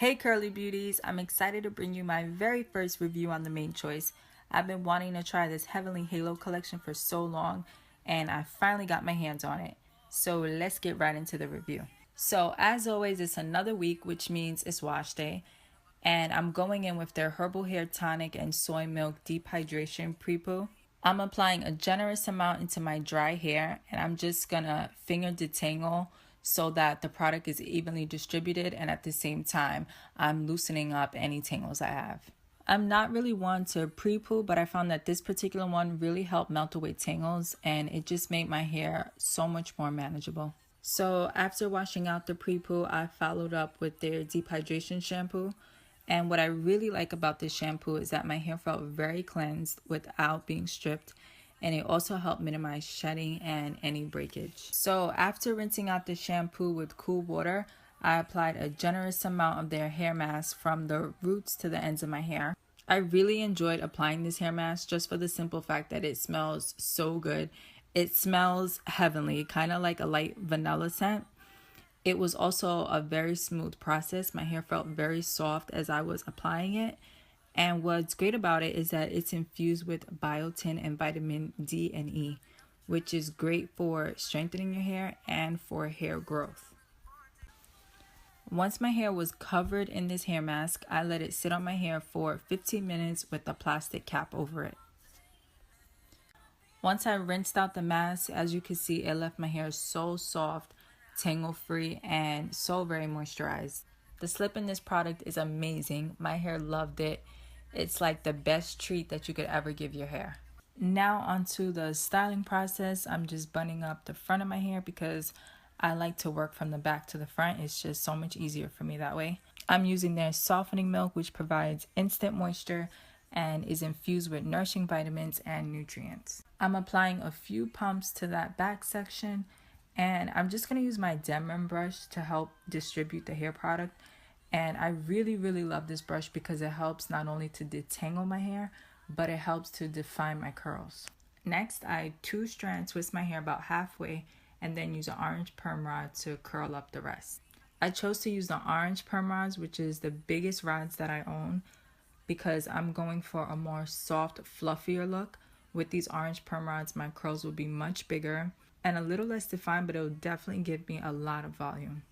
Hey curly beauties, I'm excited to bring you my very first review on the main choice. I've been wanting to try this Heavenly Halo collection for so long and I finally got my hands on it. So let's get right into the review. So as always, it's another week, which means it's wash day. And I'm going in with their herbal hair tonic and soy milk deep hydration pre-poo. I'm applying a generous amount into my dry hair and I'm just gonna finger detangle so that the product is evenly distributed, and at the same time I'm loosening up any tangles I have. I'm not really one to pre-poo, but I found that this particular one really helped melt away tangles and it just made my hair so much more manageable. So after washing out the pre-poo, I followed up with their deep hydration shampoo. And what I really like about this shampoo is that my hair felt very cleansed without being stripped, and it also helped minimize shedding and any breakage. So after rinsing out the shampoo with cool water, I applied a generous amount of their hair mask from the roots to the ends of my hair. I really enjoyed applying this hair mask just for the simple fact that it smells so good. It smells heavenly, kind of like a light vanilla scent. It was also a very smooth process. My hair felt very soft as I was applying it. And what's great about it is that it's infused with biotin and vitamin D and E, which is great for strengthening your hair and for hair growth. Once my hair was covered in this hair mask, I let it sit on my hair for 15 minutes with a plastic cap over it. Once I rinsed out the mask, as you can see, it left my hair so soft, tangle-free, and so very moisturized. The slip in this product is amazing. My hair loved it. It's like the best treat that you could ever give your hair. Now onto the styling process. I'm just bunning up the front of my hair because I like to work from the back to the front. It's just so much easier for me that way. I'm using their softening milk, which provides instant moisture and is infused with nourishing vitamins and nutrients. I'm applying a few pumps to that back section, and I'm just going to use my Denman brush to help distribute the hair product. And I really love this brush because it helps not only to detangle my hair, but it helps to define my curls. Next, I 2-strand twist my hair about halfway and then use an orange perm rod to curl up the rest. I chose to use the orange perm rods, which is the biggest rods that I own, because I'm going for a more soft, fluffier look. With these orange perm rods, my curls will be much bigger and a little less defined, but it will definitely give me a lot of volume.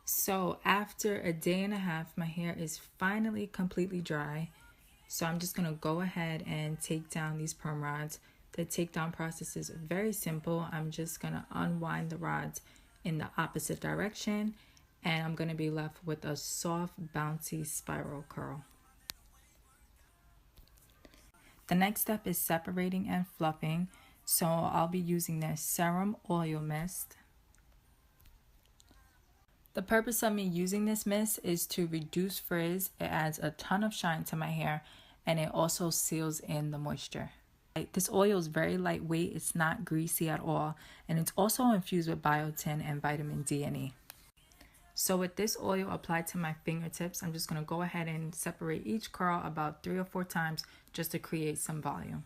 So after a day and a half, my hair is finally completely dry. So I'm just going to go ahead and take down these perm rods. The takedown process is very simple. I'm just going to unwind the rods in the opposite direction, and I'm going to be left with a soft, bouncy spiral curl. The next step is separating and fluffing. So I'll be using their serum oil mist. The purpose of me using this mist is to reduce frizz. It adds a ton of shine to my hair, and it also seals in the moisture. This oil is very lightweight, it's not greasy at all, and it's also infused with biotin and vitamin D and E. So with this oil applied to my fingertips, I'm just going to go ahead and separate each curl about 3 or 4 times just to create some volume.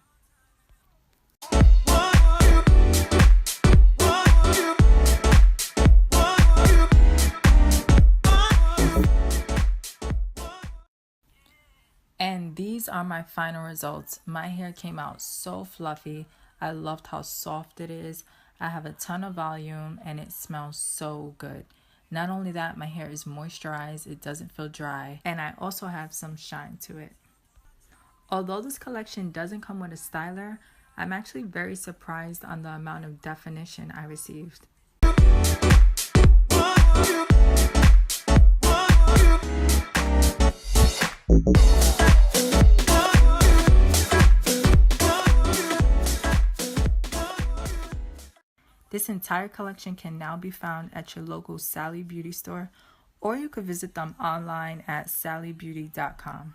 are my final results. My hair came out so fluffy. I loved how soft it is. I have a ton of volume and it smells so good. Not only that, my hair is moisturized, it doesn't feel dry, and I also have some shine to it. Although this collection doesn't come with a styler, I'm actually very surprised on the amount of definition I received. This entire collection can now be found at your local Sally Beauty store, or you could visit them online at sallybeauty.com.